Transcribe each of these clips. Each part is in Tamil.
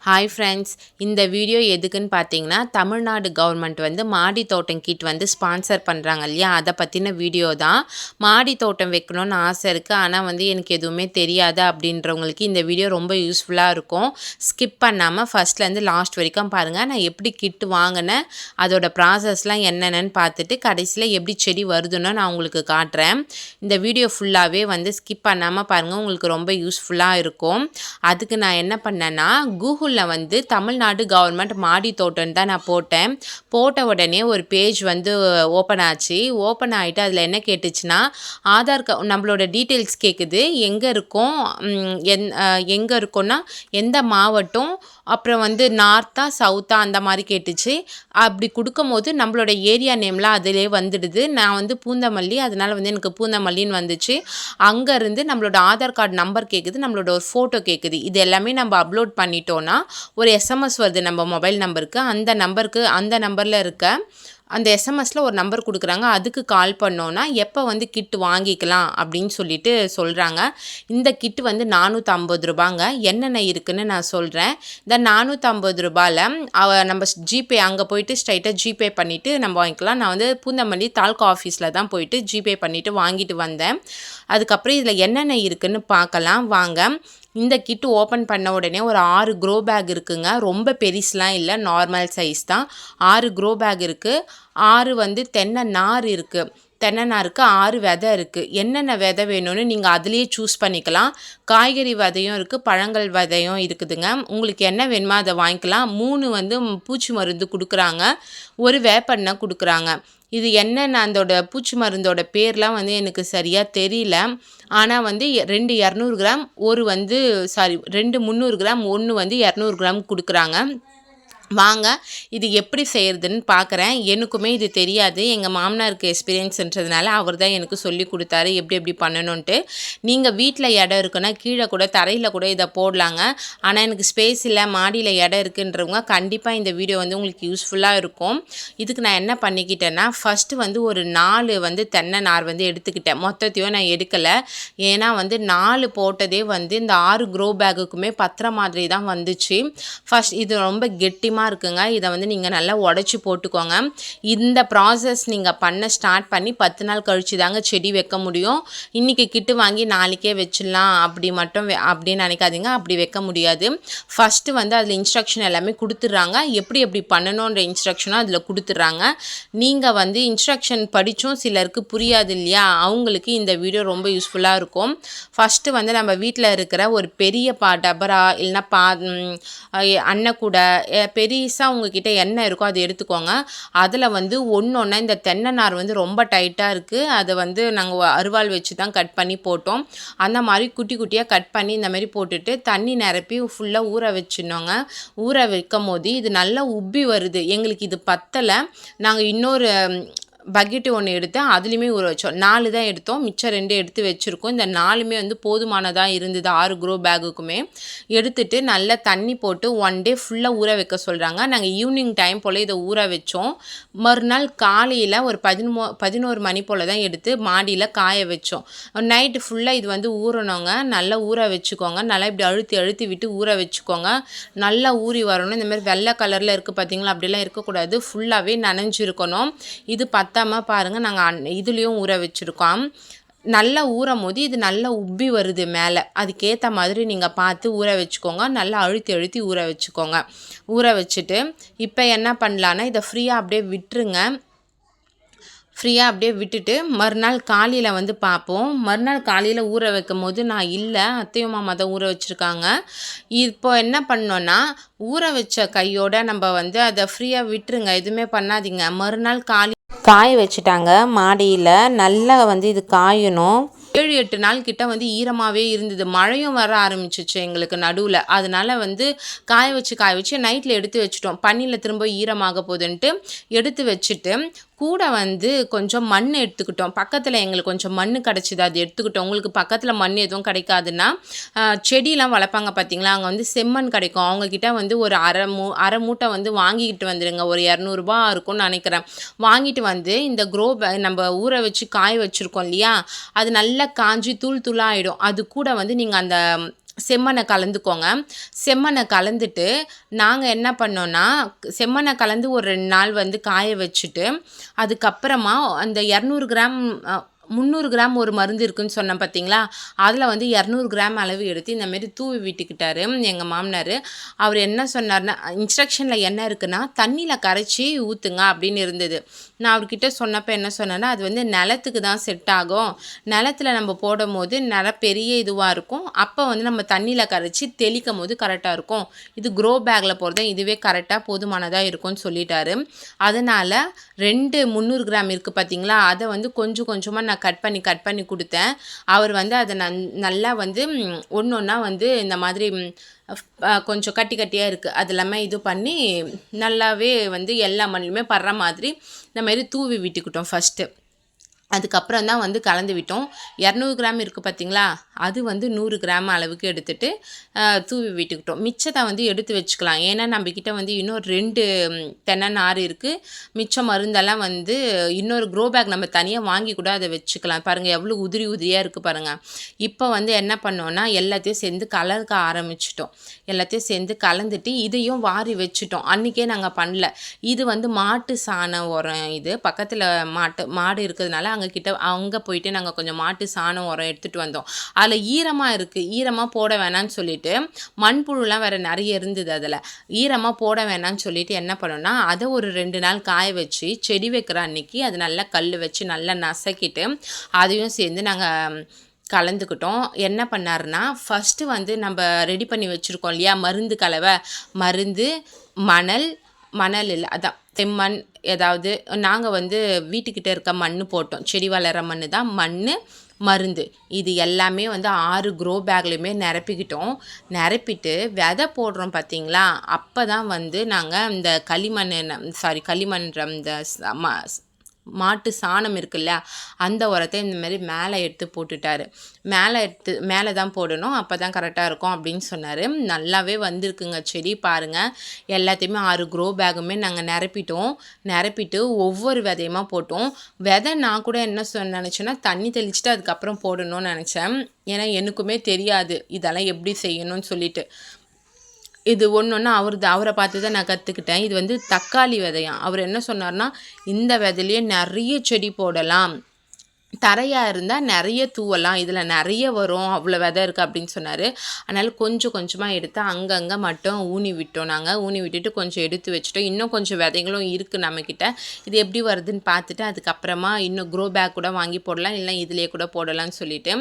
ஹாய் ஃப்ரெண்ட்ஸ், இந்த வீடியோ எதுக்குன்னு பார்த்தீங்கன்னா, தமிழ்நாடு கவர்மெண்ட் வந்து மாடி தோட்டம் கிட் வந்து ஸ்பான்சர் பண்ணுறாங்க இல்லையா, அதை பற்றின வீடியோ தான். மாடி தோட்டம் வைக்கணும்னு ஆசை இருக்குது, ஆனால் வந்து எனக்கு எதுவுமே தெரியாது அப்படின்றவங்களுக்கு இந்த வீடியோ ரொம்ப யூஸ்ஃபுல்லாக இருக்கும். ஸ்கிப் பண்ணாமல் ஃபஸ்ட்லேருந்து லாஸ்ட் வரைக்கும் பாருங்கள். நான் எப்படி கிட் வாங்கினேன், அதோட ப்ராசஸ்லாம் என்னென்னு பார்த்துட்டு கடைசியில் எப்படி செடி வருதுன்னு நான் உங்களுக்கு காட்டுறேன். இந்த வீடியோ ஃபுல்லாகவே வந்து ஸ்கிப் பண்ணாமல் பாருங்கள், உங்களுக்கு ரொம்ப யூஸ்ஃபுல்லாக இருக்கும். அதுக்கு நான் என்ன பண்ணேன்னா, கூகுளில் வந்து தமிழ்நாடு கவர்மெண்ட் மாடி தோட்டம்னு தான் நான் போட்ட உடனே ஒரு பேஜ் வந்து ஓப்பன் ஆச்சு. ஓப்பன் ஆகிட்டு அதில் என்ன கேட்டுச்சுன்னா, ஆதார் நம்மளோட டீட்டெயில்ஸ் கேட்குது. எங்கே இருக்கோம், எங்கே இருக்கோன்னா எந்த மாவட்டம், அப்புறம் வந்து நார்த்தா சவுத்தா அந்த மாதிரி கேட்டுச்சு. அப்படி கொடுக்கும்போது நம்மளோட ஏரியா நேம்லாம் அதிலே வந்துடுது. நான் வந்து பூந்தமல்லி, அதனால் வந்து எனக்கு பூந்தமல்லின்னு வந்துச்சு. அங்கேருந்து நம்மளோட ஆதார் கார்டு நம்பர் கேட்குது, நம்மளோட ஒரு ஃபோட்டோ கேட்குது. இது எல்லாமே நம்ம அப்லோட் பண்ணிட்டோன்னா ஒரு எஸ்எம்எஸ் வருது நம்ம மொபைல் நம்பருக்கு. அந்த நம்பரில் இருக்க அந்த எஸ்எம்எஸில் ஒரு நம்பர் கொடுக்குறாங்க. அதுக்கு கால் பண்ணோன்னா எப்போ வந்து கிட்டு வாங்கிக்கலாம் அப்படின்னு சொல்லிட்டு சொல்கிறாங்க. இந்த கிட்டு வந்து 450 ரூபாங்க. என்னென்ன இருக்குதுன்னு நான் சொல்கிறேன். இந்த 450 ரூபாயில் நம்ம ஜிபே அங்கே போயிட்டு ஸ்ட்ரைட்டாக ஜிபே பண்ணிவிட்டு நம்ம வாங்கிக்கலாம். நான் வந்து பூந்தமல்லி தாலுகா ஆஃபீஸில் தான் போயிட்டு ஜிபே பண்ணிவிட்டு வாங்கிட்டு வந்தேன். அதுக்கப்புறம் இதில் என்னென்ன இருக்குதுன்னு பார்க்கலாம் வாங்க. இந்த கிட்டு ஓப்பன் பண்ண உடனே ஒரு 6 க்ரோ பேக் இருக்குங்க. ரொம்ப பெருசுலாம் இல்லை, நார்மல் சைஸ் தான். 6 க்ரோ பேக் இருக்குது. 6 வந்து தென்னை நார் இருக்குது. தென்னை நாருக்கு 6 விதை இருக்குது. என்னென்ன விதை வேணும்னு நீங்கள் அதுலேயே சூஸ் பண்ணிக்கலாம். காய்கறி விதையும் இருக்குது, பழங்கள் விதையும் இருக்குதுங்க. உங்களுக்கு என்ன வேணுமோ அதை வாங்கிக்கலாம். 3 வந்து பூச்சி மருந்து கொடுக்குறாங்க, ஒரு வேப்பெண்ணெய் கொடுக்குறாங்க. இது என்னென்ன அதோட பூச்சி மருந்தோட பேர்லாம் வந்து எனக்கு சரியாக தெரியல. ஆனால் வந்து 2 200 கிராம், 2 300 கிராம், 1 வந்து 200 கிராம் கொடுக்குறாங்க. வாங்க இது எப்படி செய்கிறதுன்னு பார்க்குறேன். எனக்குமே இது தெரியாது. எங்கள் மாமனாருக்கு எக்ஸ்பீரியன்ஸ்ன்றதுனால அவர் தான் எனக்கு சொல்லி கொடுத்தாரு எப்படி பண்ணணுன்ட்டு. நீங்கள் வீட்டில் இடம் இருக்குன்னா கீழே கூட தரையில் கூட இதை போடலாங்க. ஆனால் எனக்கு ஸ்பேஸ் இல்லை, மாடியில் இடம் இருக்குன்றவங்க கண்டிப்பாக இந்த வீடியோ வந்து உங்களுக்கு யூஸ்ஃபுல்லாக இருக்கும். இதுக்கு நான் என்ன பண்ணிக்கிட்டேன்னா, ஃபஸ்ட்டு வந்து ஒரு 4 வந்து தென்னை நார் வந்து எடுத்துக்கிட்டேன். மொத்தத்தையும் நான் எடுக்கலை. ஏன்னா வந்து 4 போட்டதே வந்து இந்த 6 க்ரோ பேக்குக்குமே பத்திர மாதிரி தான் வந்துச்சு. ஃபஸ்ட் இது ரொம்ப கெட்டிமாக இருக்குங்க. இதை வந்து நீங்கள் நல்லா உடச்சி போட்டுக்கோங்க. இந்த ப்ராசஸ் நீங்கள் பண்ண ஸ்டார்ட் பண்ணி 10 நாள் கழிச்சு தாங்க செடி வைக்க முடியும். இன்றைக்கி கிட்டு வாங்கி நாளைக்கே வச்சிடலாம் அப்படின்னு நினைக்காதீங்க. அப்படி வைக்க முடியாது. ஃபஸ்ட்டு வந்து அதில் இன்ஸ்ட்ரக்ஷன் எல்லாமே கொடுத்துட்றாங்க. எப்படி பண்ணணுன்ற இன்ஸ்ட்ரக்ஷனும் அதில் கொடுத்துட்றாங்க. நீங்கள் வந்து இன்ஸ்ட்ரக்ஷன் படித்தும் சிலருக்கு புரியாது இல்லையா, அவங்களுக்கு இந்த வீடியோ ரொம்ப யூஸ்ஃபுல்லாக இருக்கும். ஃபஸ்ட்டு வந்து நம்ம வீட்டில் இருக்கிற ஒரு பெரிய டபரா இல்லைன்னா அன்னக்கூடை பெருசாக உங்ககிட்ட எண்ணெய் இருக்கோ அதை எடுத்துக்கோங்க. அதில் வந்து ஒன்றா இந்த தென்னை நார் வந்து ரொம்ப டைட்டாக இருக்குது. அதை வந்து நாங்கள் அருவாள் வச்சு தான் கட் பண்ணி போட்டோம். அந்த மாதிரி குட்டி குட்டியாக கட் பண்ணி இந்த மாதிரி போட்டுட்டு தண்ணி நிரப்பி ஃபுல்லாக ஊற வச்சிடணுங்க. ஊற வைக்கும் போது இது நல்லா உப்பி வருது. எங்களுக்கு இது பத்தலை. நாங்கள் இன்னொரு பக்கெட்டு ஒன்று எடுத்து அதுலேயுமே ஊற வச்சோம். 4 தான் எடுத்தோம், மிச்சம் 2 எடுத்து வச்சுருக்கோம். இந்த 4மே வந்து போதுமானதாக இருந்தது. 6 க்ரோ பேக்குக்குமே எடுத்துகிட்டு நல்லா தண்ணி போட்டு 1 டே ஃபுல்லாக ஊற வைக்க சொல்கிறாங்க. நாங்கள் ஈவினிங் டைம் போல் இதை ஊற வச்சோம். மறுநாள் காலையில் ஒரு 11 மணி போல் தான் எடுத்து மாடியில் காய வச்சோம். நைட்டு ஃபுல்லாக இது வந்து ஊறணுங்க. நல்லா ஊற வச்சுக்கோங்க. நல்லா இப்படி அழுத்தி விட்டு ஊற வச்சுக்கோங்க. நல்லா ஊறி வரணும். இந்தமாதிரி வெள்ளை கலரில் இருக்குது பார்த்தீங்களா, அப்படிலாம் இருக்கக்கூடாது. ஃபுல்லாகவே நனைஞ்சிருக்கணும். இது பத்தாமல் பாருங்கள், நாங்கள் இதுலேயும் ஊற வச்சுருக்கோம். நல்லா ஊறும் போது இது நல்லா உப்பி வருது மேலே. அதுக்கேற்ற மாதிரி நீங்கள் பார்த்து ஊற வச்சுக்கோங்க. நல்லா அழுத்தி ஊற வச்சுக்கோங்க. ஊற வச்சுட்டு இப்போ என்ன பண்ணலான்னா, இதை ஃப்ரீயாக அப்படியே விட்டுட்டு மறுநாள் காலையில் வந்து பார்ப்போம். மறுநாள் காலையில் ஊற வைக்கும் போது நான் இல்லை, அத்தையும் மாமா தான் ஊற வச்சுருக்காங்க. இப்போ என்ன பண்ணோன்னா, ஊற வச்ச கையோடு நம்ம வந்து அதை ஃப்ரீயாக விட்டுருங்க, எதுவுமே பண்ணாதீங்க. மறுநாள் காய வச்சுட்டாங்க மாடியில். நல்லா வந்து இது காயணும். 7-8 நாள் கிட்ட வந்து ஈரமாகவே இருந்தது. மழையும் வர ஆரம்பிச்சிச்சு எங்களுக்கு நடுவில். அதனால் வந்து காய வச்சு நைட்டில் எடுத்து வச்சுட்டோம். பனியில் திரும்ப ஈரமாக போகுதுன்ட்டு எடுத்து வச்சுட்டு கூட வந்து கொஞ்சம் மண் எடுத்துக்கிட்டோம். பக்கத்தில் எங்களுக்கு கொஞ்சம் மண் கிடச்சிது, அது எடுத்துக்கிட்டோம். உங்களுக்கு பக்கத்தில் மண் எதுவும் கிடைக்காதுன்னா செடியெலாம் வளர்ப்பாங்க பார்த்தீங்களா, அங்கே வந்து செம்மண் கிடைக்கும். அவங்கக்கிட்ட வந்து ஒரு அரை மூட்டை வந்து வாங்கிக்கிட்டு வந்துடுங்க. ஒரு 200 ரூபா இருக்கும்னு நினைக்கிறேன். வாங்கிட்டு வந்து இந்த நம்ம ஊற வச்சு காய வச்சுருக்கோம் இல்லையா, அது நல்லா காஞ்சி தூளாகிடும். அது கூட வந்து நீங்கள் அந்த செம்மண்ணை கலந்துக்கோங்க. செம்மண்ணை கலந்துட்டு நாங்கள் என்ன பண்ணோன்னா, செம்மண்ணை கலந்து ஒரு 2 நாள் வந்து காய வச்சுட்டு, அதுக்கப்புறமா அந்த 200 கிராம் 300 கிராம் ஒரு மருந்து இருக்குன்னு சொன்னேன் பார்த்தீங்களா, அதில் வந்து 200 கிராம் அளவு எடுத்து இந்தமாரி தூவி விட்டுக்கிட்டாரு எங்கள் மாமனார். அவர் என்ன சொன்னார்னா, இன்ஸ்ட்ரக்ஷனில் என்ன இருக்குன்னா, தண்ணியில் கரைச்சி ஊற்றுங்க அப்படின்னு இருந்தது. நான் அவர்கிட்ட சொன்னப்போ என்ன சொன்னேன்னா, அது வந்து நிலத்துக்கு தான் செட் ஆகும். நிலத்துல நம்ம போடும்போது பெரிய இதுவாக இருக்கும். அப்போ வந்து நம்ம தண்ணியில் கரைச்சி தெளிக்கும் போது கரெக்டாக இருக்கும். இது க்ரோ பேக்கில் போடுறது இதுவே கரெக்டாக போதுமானதாக இருக்கும்னு சொல்லிட்டாரு. அதனால் 2 300 கிராம் இருக்குது பார்த்தீங்களா, அதை வந்து கொஞ்சம் கொஞ்சமாக நான் கட் பண்ணி கொடுத்தேன். அவர் வந்து அதை நல்லா வந்து ஒன்று ஒன்றா வந்து இந்த மாதிரி கொஞ்சம் கட்டி கட்டியாக இருக்குது அது எல்லாமே இது பண்ணி நல்லாவே வந்து எல்லா மண்ணிலுமே படுற மாதிரி இந்த மாதிரி தூவி விட்டுக்கிட்டோம் ஃபஸ்ட்டு. அதுக்கப்புறம் தான் வந்து கலந்து விட்டோம். 200 கிராம் இருக்குது பார்த்தீங்களா, அது வந்து 100 கிராம் அளவுக்கு எடுத்துகிட்டு தூவி விட்டுக்கிட்டோம். மிச்சத்தை வந்து எடுத்து வச்சுக்கலாம். ஏன்னா நம்மக்கிட்ட வந்து இன்னும் 2 தென்னை நார் இருக்குது. மிச்சம் மருந்தெல்லாம் வந்து இன்னொரு க்ரோ பேக் நம்ம தனியாக வாங்கி கூட அதை வச்சுக்கலாம். பாருங்கள் எவ்வளோ உதிரி உதிரியாக இருக்குது பாருங்கள். இப்போ வந்து என்ன பண்ணோன்னா, எல்லாத்தையும் சேர்ந்து கலக்க ஆரம்பிச்சிட்டோம். எல்லாத்தையும் சேர்ந்து கலந்துட்டு இதையும் வாரி வச்சுட்டோம். அன்றைக்கே நாங்கள் பண்ணல. இது வந்து மாட்டு சாண உரம். இது பக்கத்தில் மாடு இருக்கிறதுனால அங்கே போயிட்டு நாங்கள் கொஞ்சம் மாட்டு சாணம் உரம் எடுத்துகிட்டு வந்தோம். அதில் ஈரமாக இருக்குது, ஈரமாக போட வேணான்னு சொல்லிட்டு மண்புழுலாம் வேறு நிறைய இருந்தது. அதில் ஈரமாக போட வேணான்னு சொல்லிட்டு என்ன பண்ணோன்னா, அதை ஒரு 2 நாள் காய வச்சு செடி வைக்கிற அன்னைக்கு அது நல்லா கல் வச்சு நல்லா நசக்கிட்டு அதையும் சேர்ந்து நாங்கள் கலந்துக்கிட்டோம். என்ன பண்ணாருன்னா, ஃபஸ்ட்டு வந்து நம்ம ரெடி பண்ணி வச்சுருக்கோம் இல்லையா மருந்து கலவை, மருந்து மணல் இல்லை அதான் செம்மண், ஏதாவது நாங்கள் வந்து வீட்டுக்கிட்ட இருக்க மண் போட்டோம். செடி வளர மண் தான் மருந்து. இது எல்லாமே வந்து 6 க்ரோ பேக்லையுமே நிரப்பிட்டு விதை போடுறோம் பார்த்தீங்களா, அப்போ தான் வந்து நாங்கள் இந்த களிமண்ன்ற இந்த மாட்டு சாணம் இருக்குல்ல, அந்த உரத்தை இந்த மாதிரி மேலே எடுத்து போட்டுட்டாரு. மேலே தான் போடணும், அப்போ தான் கரெக்டாக இருக்கும் அப்படின்னு சொன்னார். நல்லாவே வந்திருக்குங்க செடி பாருங்கள். எல்லாத்தையுமே 6 க்ரோ பேக்குமே நாங்கள் நிரப்பிட்டு ஒவ்வொரு விதையமாக போட்டோம். விதை நான் கூட என்ன நினச்சேன்னா, தண்ணி தெளிச்சுட்டு அதுக்கப்புறம் போடணும்னு நினச்சேன். ஏன்னா எனக்குமே தெரியாது இதெல்லாம் எப்படி செய்யணும்னு சொல்லிட்டு. இது ஒன்று அவரை பார்த்து தான் நான் கற்றுக்கிட்டேன். இது வந்து தக்காளி விதையாம். அவர் என்ன சொன்னார்னா, இந்த விதையிலேயே நிறைய செடி போடலாம், தரையாக இருந்தால் நிறைய தூவலாம், இதில் நிறைய வரும், அவ்வளோ விதை இருக்குது அப்படின்னு சொன்னார். அதனால் கொஞ்சம் கொஞ்சமாக எடுத்து அங்கங்கே மட்டும் ஊனி விட்டோம். நாங்கள் ஊனி விட்டுட்டு கொஞ்சம் எடுத்து வச்சுட்டோம். இன்னும் கொஞ்சம் விதைகளும் இருக்குது நம்மக்கிட்ட. இது எப்படி வருதுன்னு பார்த்துட்டு அதுக்கப்புறமா இன்னும் க்ரோ பேக் கூட வாங்கி போடலாம், இல்லை இதிலே கூட போடலாம்னு சொல்லிட்டு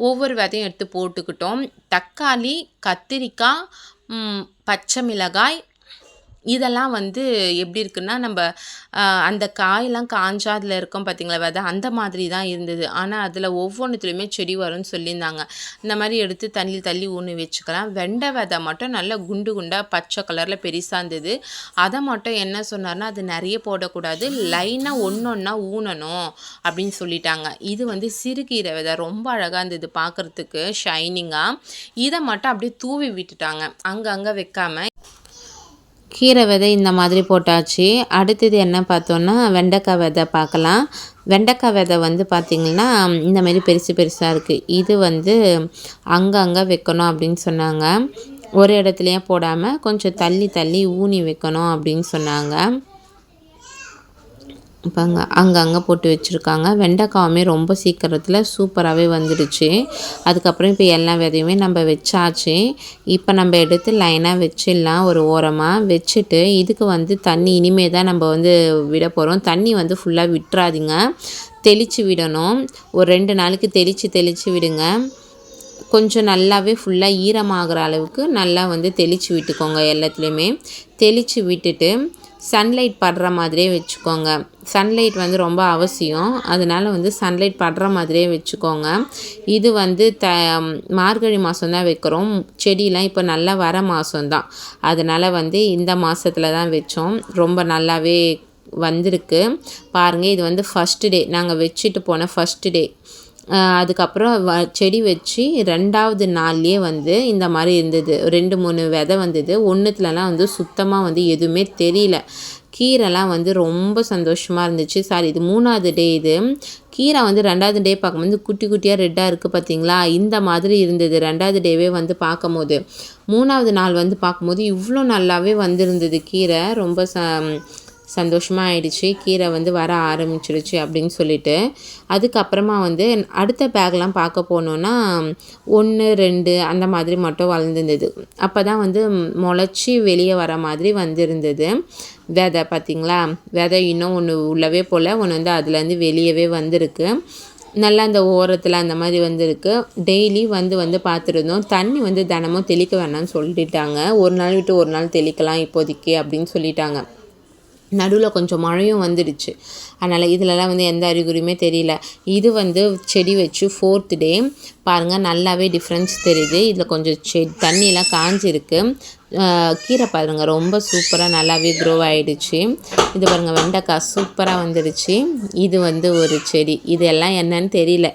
ஒவ்வொரு விதையும் எடுத்து போட்டுக்கிட்டோம். தக்காளி, கத்திரிக்காய், பச்சை மிளகாய் இதெல்லாம் வந்து எப்படி இருக்குன்னா, நம்ம அந்த காயெல்லாம் காஞ்சா அதில் இருக்கும் பார்த்தீங்களா விதை, அந்த மாதிரி தான் இருந்தது. ஆனால் அதில் ஒவ்வொன்றுத்துலையுமே செடி வரும்னு சொல்லியிருந்தாங்க. இந்த மாதிரி எடுத்து தள்ளி ஊனி வச்சுக்கலாம். வெண்டை விதை மட்டும் நல்லா குண்டு குண்டாக பச்சை கலரில் பெருசாக இருந்தது. அதை மட்டும் என்ன சொன்னார்னா, அது நிறைய போடக்கூடாது, லைனாக ஒன்றா ஊனணும் அப்படின்னு சொல்லிட்டாங்க. இது வந்து சிறுகீரை விதை ரொம்ப அழகாக இருந்தது பார்க்குறதுக்கு, ஷைனிங்காக. இதை மட்டும் அப்படியே தூவி விட்டுட்டாங்க, அங்கங்கே வைக்காமல். கீரை விதை இந்த மாதிரி போட்டாச்சு. அடுத்தது என்ன பார்த்தோன்னா, வெண்டைக்காய் விதை பார்க்கலாம். வெண்டைக்காய் விதை வந்து பார்த்திங்கன்னா இந்த மாதிரி பெருசாக இருக்குது. இது வந்து அங்கங்கே வைக்கணும் அப்படின்னு சொன்னாங்க. ஒரு இடத்துலையே போடாமல் கொஞ்சம் தள்ளி ஊனி வைக்கணும் அப்படின்னு சொன்னாங்க. இப்போ அங்கங்கே போட்டு வச்சுருக்காங்க. வெண்டைக்காவுமே ரொம்ப சீக்கிரத்தில் சூப்பராகவே வந்துடுச்சு. அதுக்கப்புறம் இப்போ எல்லா விதையுமே நம்ம வச்சாச்சு. இப்போ நம்ம எடுத்து லைனாக வச்சிடலாம். ஒரு ஓரமாக வச்சுட்டு இதுக்கு வந்து தண்ணி இனிமே தான் நம்ம வந்து விட போகிறோம். தண்ணி வந்து ஃபுல்லாக விட்டுறாதீங்க, தெளித்து விடணும். ஒரு 2 நாளைக்கு தெளித்து விடுங்க. கொஞ்சம் நல்லாவே ஃபுல்லாக ஈரமாகிற அளவுக்கு நல்லா வந்து தெளித்து விட்டுக்கோங்க. எல்லாத்துலேயுமே தெளித்து விட்டுட்டு சன்லைட் படுற மாதிரியே வச்சுக்கோங்க. சன்லைட் வந்து ரொம்ப அவசியம், அதனால் வந்து சன்லைட் படுற மாதிரியே வச்சுக்கோங்க. இது வந்து மார்கழி மாதம் தான் வைக்கிறோம். செடியெலாம் இப்போ நல்லா வர மாதம்தான், அதனால் வந்து இந்த மாதத்தில் தான் வச்சோம். ரொம்ப நல்லாவே வந்திருக்கு பாருங்கள். இது வந்து ஃபஸ்ட்டு டே, நாங்கள் வச்சுட்டு போன ஃபஸ்ட்டு டே. அதுக்கப்புறம் செடி வச்சு 2வது நாள்லேயே வந்து இந்த மாதிரி இருந்தது. 2, 3 விதை வந்தது. ஒன்றுத்துலலாம் வந்து சுத்தமாக வந்து எதுவுமே தெரியல. கீரைலாம் வந்து ரொம்ப சந்தோஷமாக இருந்துச்சு. சாரி, இது 3வது டே. இது கீரை வந்து 2வது டே பார்க்கும்போது குட்டி குட்டியாக ரெட்டாக இருக்குது பார்த்தீங்களா, இந்த மாதிரி இருந்தது 2வது டேவே வந்து பார்க்கும்போது. 3வது நாள் வந்து பார்க்கும்போது இவ்வளோ நல்லாவே வந்திருந்தது கீரை. ரொம்ப சந்தோஷமாக ஆயிடுச்சு. கீரை வந்து வர ஆரம்பிச்சிடுச்சு அப்படின்னு சொல்லிட்டு. அதுக்கப்புறமா வந்து அடுத்த பேக்லாம் பார்க்க போனோன்னா 1, 2 அந்த மாதிரி மட்டும் வளர்ந்துருந்தது. அப்போ தான் வந்து முளைச்சி வெளியே வர மாதிரி வந்திருந்தது விதை. பார்த்திங்களா, விதை இன்னும் ஒன்று உள்ளவே போல், ஒன்று வந்து அதுலேருந்து வெளியவே வந்திருக்கு. நல்லா அந்த ஓரத்தில் அந்த மாதிரி வந்திருக்கு. டெய்லி வந்து பார்த்துருந்தோம். தண்ணி வந்து தினமும் தெளிக்க வேணாம்னு சொல்லிட்டாங்க. ஒரு நாள் விட்டு ஒரு நாள் தெளிக்கலாம் இப்போதைக்கு அப்படின்னு சொல்லிட்டாங்க. நடுவில் கொஞ்சம் மழையும் வந்துடுச்சு. அதனால் இதிலலாம் வந்து எந்த அறிகுறியுமே தெரியல. இது வந்து செடி வச்சு 4th டே பாருங்கள், நல்லாவே டிஃப்ரென்ஸ் தெரியுது. இதில் கொஞ்சம் தண்ணியெலாம் காஞ்சிருக்கு. கீரை பாருங்கள் ரொம்ப சூப்பராக நல்லாவே க்ரோ ஆகிடுச்சு. இது பாருங்கள், வெண்டைக்காய் சூப்பராக வந்துடுச்சு. இது வந்து ஒரு செடி. இது எல்லாம் என்னன்னு தெரியல.